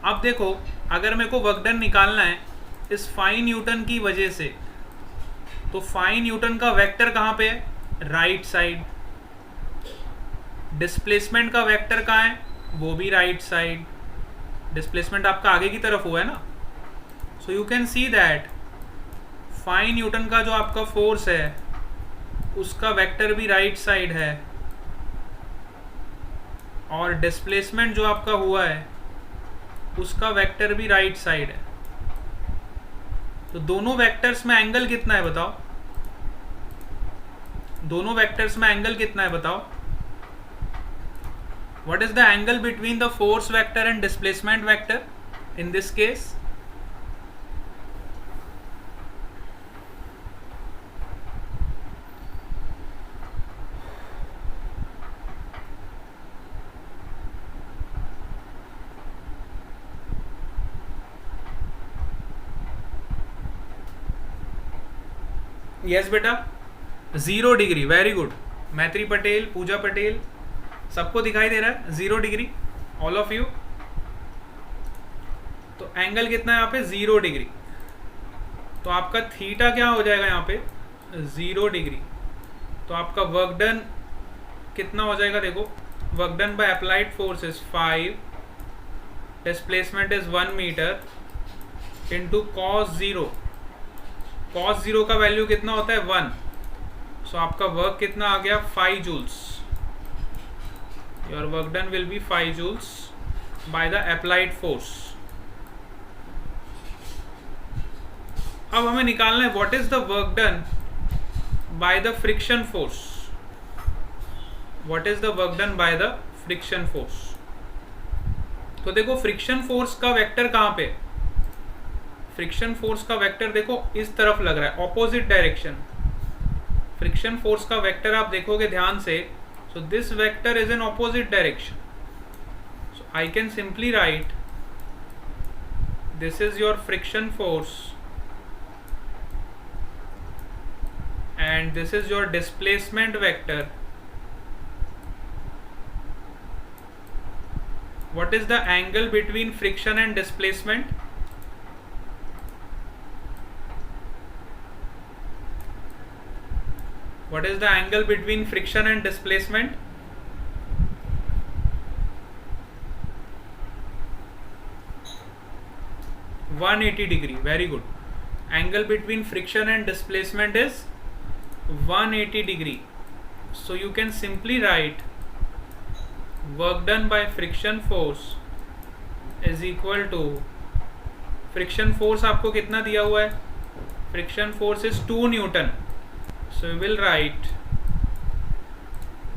अब देखो, अगर मेरे को वर्क डन निकालना है इस फाई न्यूटन की वजह से, तो फाई न्यूटन का वेक्टर कहाँ पे है? Right side. डिस्प्लेसमेंट का वेक्टर कहाँ है? वो भी राइट साइड। डिस्प्लेसमेंट आपका आगे की तरफ हुआ है ना। So you can see that five newton का जो आपका फोर्स है उसका वेक्टर भी राइट साइड है, और डिस्प्लेसमेंट जो आपका हुआ है उसका वेक्टर भी राइट साइड है। तो दोनों वेक्टर्स में एंगल कितना है बताओ? दोनों वेक्टर्स में एंगल कितना है बताओ? What is the angle between the force vector and displacement vector in this case? Yes बेटा, 0 डिग्री। Very good. मैत्री पटेल, पूजा पटेल, सबको दिखाई दे रहा है 0 डिग्री, ऑल ऑफ यू। तो एंगल कितना है यहाँ पे? 0 डिग्री। तो आपका थीटा क्या हो जाएगा यहाँ पे? 0 डिग्री। तो आपका वर्क डन कितना हो जाएगा? देखो, work done by applied force is 5, displacement is 1 metre into cos 0। cos 0 का वैल्यू कितना होता है? 1। सो आपका वर्क कितना आ गया? 5 joules. Your work done will be 5 joules by the applied force. अब हमें निकालना है what is the work done by the friction force. What is the work done by the friction force? तो देखो, फ्रिक्शन फोर्स का vector कहां पे? Friction force का वेक्टर देखो इस तरफ लग रहा है, ऑपोजिट डायरेक्शन। फ्रिक्शन फोर्स का वेक्टर आप देखोगे ध्यान से, so this vector is in opposite direction. So I can simply write this is your friction force and this is your displacement vector. What is the angle between friction and displacement? What is the angle between friction and displacement? (180 degree). Very good. Angle between friction and displacement is 180 degree. So you can simply write work done by friction force is equal to, friction force आपको कितना दिया हुआ है? Friction force is 2 Newton. So we will write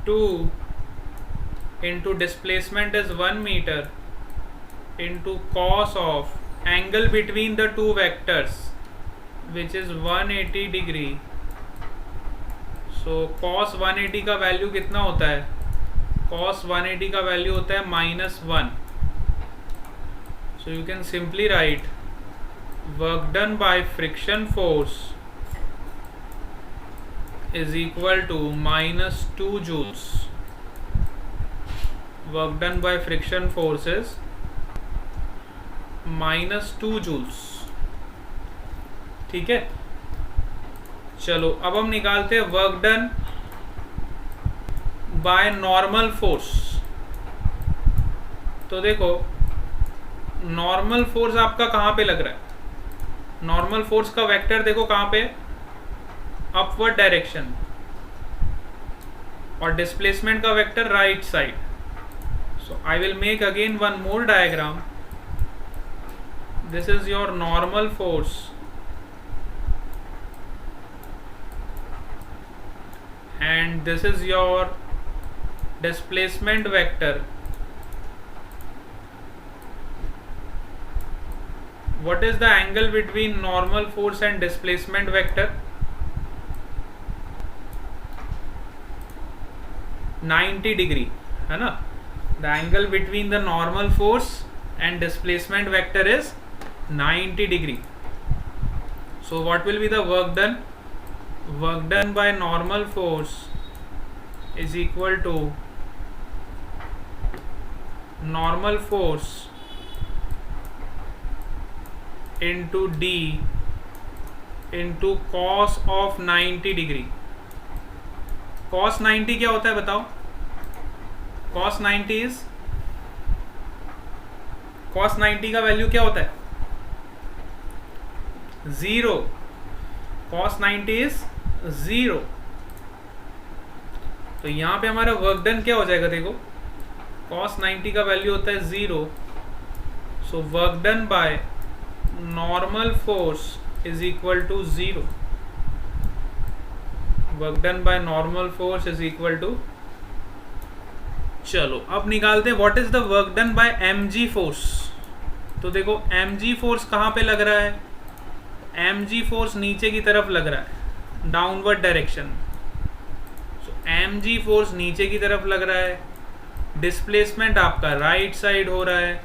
2 into displacement is 1 meter into cos of angle between the two vectors which is 180 degree. So cos 180 का value कितना होता है? cos 180 का वैल्यू होता है -1. So you can simply write work done by friction force is equal to -2 joules. Work done by friction force is -2 joules. ठीक है, चलो अब हम निकालते हैं work done by normal force. तो देखो, नॉर्मल फोर्स आपका कहाँ पे लग रहा है? नॉर्मल फोर्स का वेक्टर देखो कहाँ पे? अपवर्ड डायरेक्शन, और डिस्प्लेसमेंट का vector right side. So I will make again one more diagram. This is your normal force and this is your displacement vector. What is the angle between normal force and displacement vector? 90 degree, है ना? The angle between the normal force and displacement vector is 90 degree. So what will be the work done? Work done by normal force is equal to normal force into D into cos of 90 degree. Cos 90 क्या होता है बताओ? Cos 90 is, cos 90 का value क्या होता है? 0। Cos 90 is 0। तो यहां पे हमारा वर्क डन क्या हो जाएगा? देखो cos 90 का वैल्यू होता है 0, so work done by normal force is equal to 0। Work done by normal force is equal to, चलो अब निकालते हैं what is the work done by mg force. तो देखो mg फोर्स कहाँ पे लग रहा है? mg फोर्स नीचे की तरफ लग रहा है, डाउनवर्ड डायरेक्शन। सो mg फोर्स नीचे की तरफ लग रहा है, डिस्प्लेसमेंट आपका राइट साइड हो रहा है,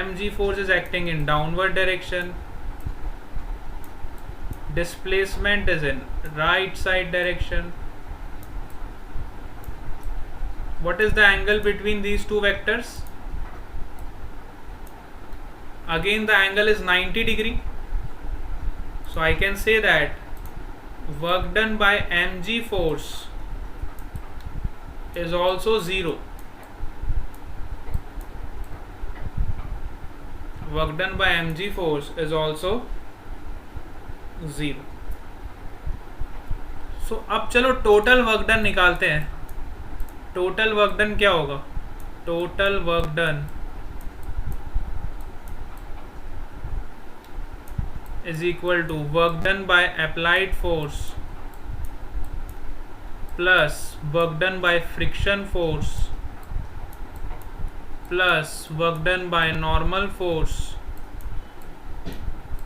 mg force is acting in downward direction, displacement is in right side direction. What is the angle between these two vectors? Again the angle is 90 degree, so I can say that work done by mg force is also 0. Work done by mg force is also 0. सो अब चलो total work done निकालते हैं। Total work done क्या होगा? Total work done is equal to work done by applied force plus work done by friction force plus work done by normal force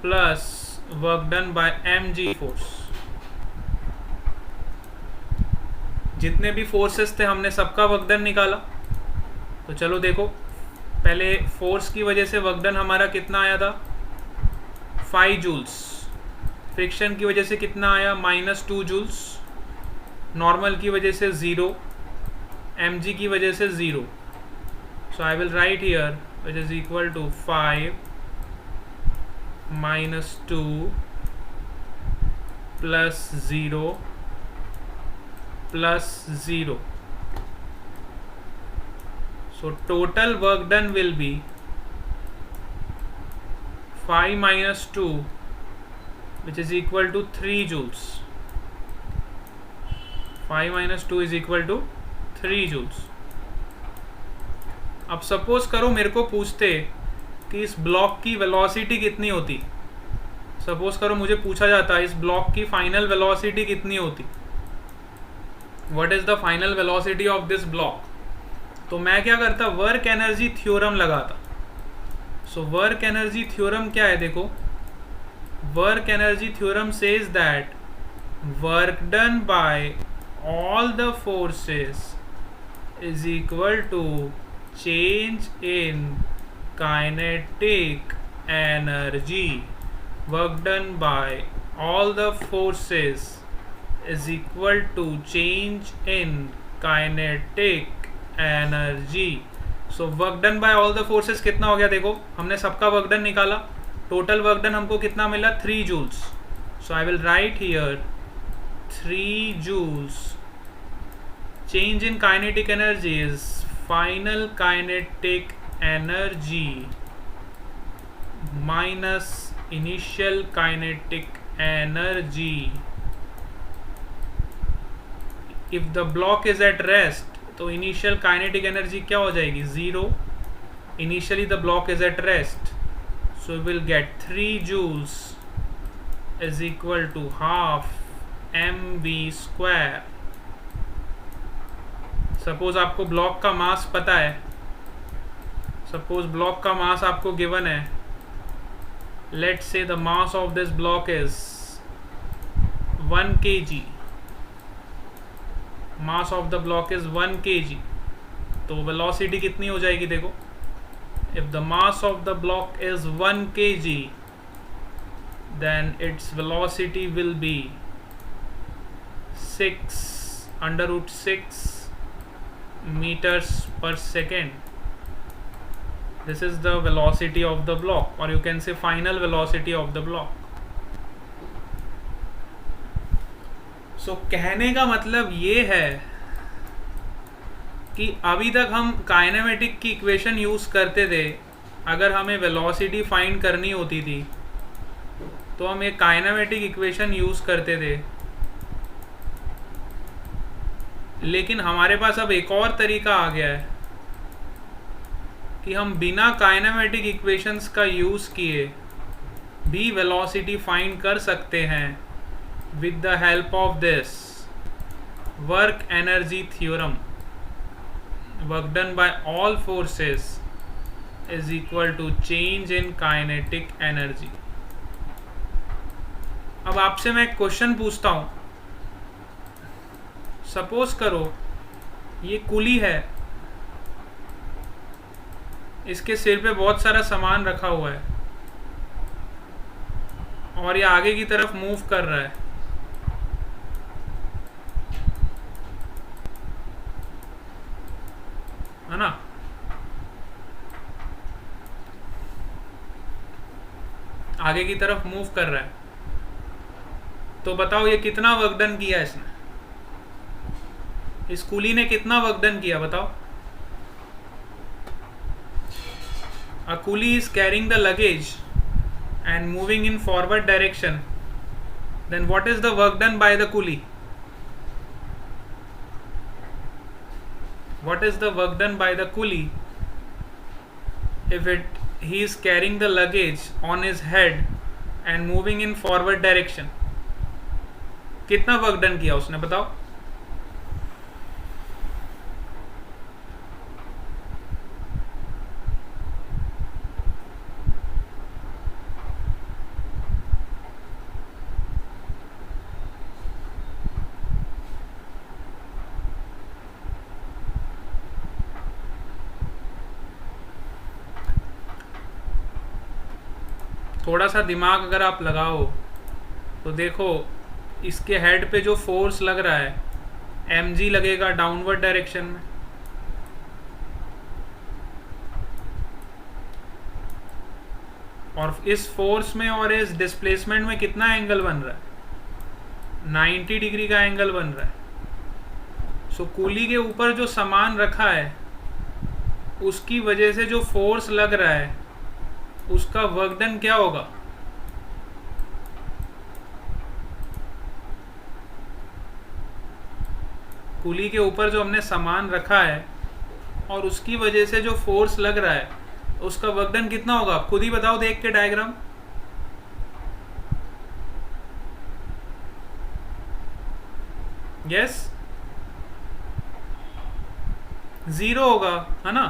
plus work done by mg force. जितने भी forces थे हमने सबका work done निकाला। तो चलो देखो, पहले फोर्स की वजह से वर्क डन हमारा कितना आया था? 5 जूल्स। फ्रिक्शन की वजह से कितना आया? -2 जूल्स। नॉर्मल की वजह से 0, mg की वजह से 0। So I will write here which is equal to 5 -2 plus 0 plus 0. So total work done will be 5 minus 2, which is equal to 3 joules. 5 minus 2 is equal to 3 joules. अब suppose करो मेरे को पूछते कि इस ब्लॉक की वेलोसिटी कितनी होती। सपोज करो मुझे पूछा जाता इस ब्लॉक की फाइनल वेलोसिटी कितनी होती, what is the final velocity of this block. तो मैं क्या करता? वर्क एनर्जी थ्योरम लगाता। सो वर्क एनर्जी थ्योरम क्या है? देखो, work energy theorem says that work done by all the forces is equal to change in kinetic energy. Work done by all the forces is equal to change in kinetic energy. So work done by all the forces कितना हो गया? देखो हमने सबका work done निकाला। Total work done हमको कितना मिला? 3 joules. So I will write here 3 joules. Change in kinetic energy is final kinetic energy minus initial kinetic energy. If the block is at rest, तो initial kinetic energy क्या हो जाएगी? 0. Initially the block is at rest, so we will get 3 joules is equal to half mv square. Suppose आपको block का मास पता है, suppose block का मास आपको गिवन है, let's say the mass of this block is 1 kg। Mass of the block is 1 kg, तो velocity कितनी हो जाएगी? देखो, if the mass of the block is 1 kg then its velocity will be 6 √6 meters per second. This is the velocity of the block, or you can say final velocity of the block. So कहने का मतलब ये है कि अभी तक हम kinematic की इक्वेशन यूज करते थे। अगर हमें वेलोसिटी फाइंड करनी होती थी तो हम एक काइनेमेटिक इक्वेशन यूज करते थे, लेकिन हमारे पास अब एक और तरीका आ गया है कि हम बिना काइनेमेटिक इक्वेशंस का यूज किए भी वेलोसिटी फाइंड कर सकते हैं with the help of this work energy theorem. Work done by all forces is equal to change in kinetic energy. अब आपसे मैं एक क्वेश्चन पूछता हूं। सपोज करो ये कुली है, इसके सिर पे बहुत सारा सामान रखा हुआ है और ये आगे की तरफ मूव कर रहा है ना। आगे की तरफ मूव कर रहा है, तो बताओ ये कितना वर्क डन किया इसने? इस कुली ने कितना वर्क डन किया बताओ? A coolie is carrying the luggage and moving in forward direction. Then what is the work done by the coolie? What is the work done by the coolie if he is carrying the luggage on his head and moving in forward direction? कितना work done किया उसने बताओ? थोड़ा सा दिमाग अगर आप लगाओ तो देखो, इसके हेड पे जो फोर्स लग रहा है mg लगेगा डाउनवर्ड डायरेक्शन में, और इस फोर्स में और इस डिस्प्लेसमेंट में कितना एंगल बन रहा है? 90 डिग्री का एंगल बन रहा है। सो कूली के ऊपर जो सामान रखा है उसकी वजह से जो फोर्स लग रहा है उसका वर्क डन क्या होगा? कूली के ऊपर जो हमने सामान रखा है और उसकी वजह से जो फोर्स लग रहा है उसका वर्क डन कितना होगा? खुद ही बताओ देख के डायग्राम। यस, 0 होगा, है ना,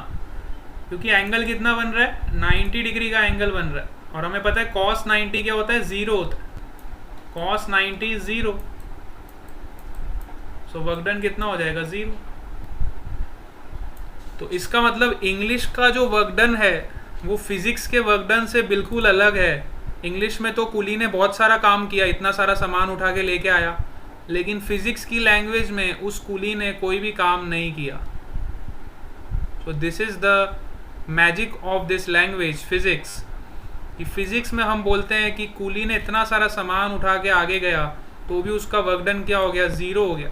क्योंकि एंगल कितना बन रहा है? 90 डिग्री का एंगल बन रहा है, और हमें पता है cos 90 क्या होता है? 0 होता है। cos 90 is 0, so work done कितना हो जाएगा? 0। तो इसका मतलब इंग्लिश का जो वर्क डन है वो फिजिक्स के वर्क डन से बिल्कुल अलग है। इंग्लिश में तो कूली ने बहुत सारा काम किया, इतना सारा सामान उठा के लेके आया, लेकिन फिजिक्स की लैंग्वेज में उस कूली ने कोई भी काम नहीं किया। So this is the magic of this language physics. कि फिजिक्स में हम बोलते हैं कि कूली ने इतना सारा सामान उठा के आगे गया तो भी उसका वर्क डन क्या हो गया? 0 हो गया।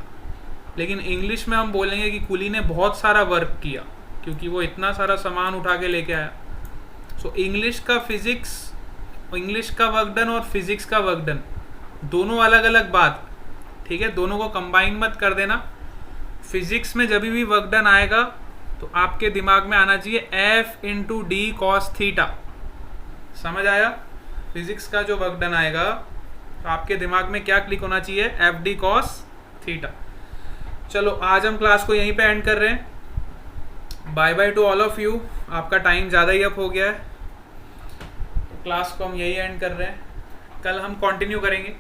लेकिन इंग्लिश में हम बोलेंगे कि कूली ने बहुत सारा वर्क किया क्योंकि वो इतना सारा सामान उठा के लेके आया। सो इंग्लिश का फिजिक्स, इंग्लिश का वर्क डन और फिजिक्स का वर्क डन दोनों अलग अलग बात, ठीक है? दोनों को कंबाइन मत कर देना। फिजिक्स में जब भी वर्क डन आएगा तो आपके दिमाग में आना चाहिए F into D cos theta. समझ आया? फिजिक्स का जो वर्क डन आएगा तो आपके दिमाग में क्या क्लिक होना चाहिए? F d cos theta. चलो आज हम क्लास को यहीं पे एंड कर रहे हैं। Bye bye to all of you. आपका टाइम ज़्यादा ही अप हो गया है, तो क्लास को हम यही एंड कर रहे हैं। कल हम कंटिन्यू करेंगे।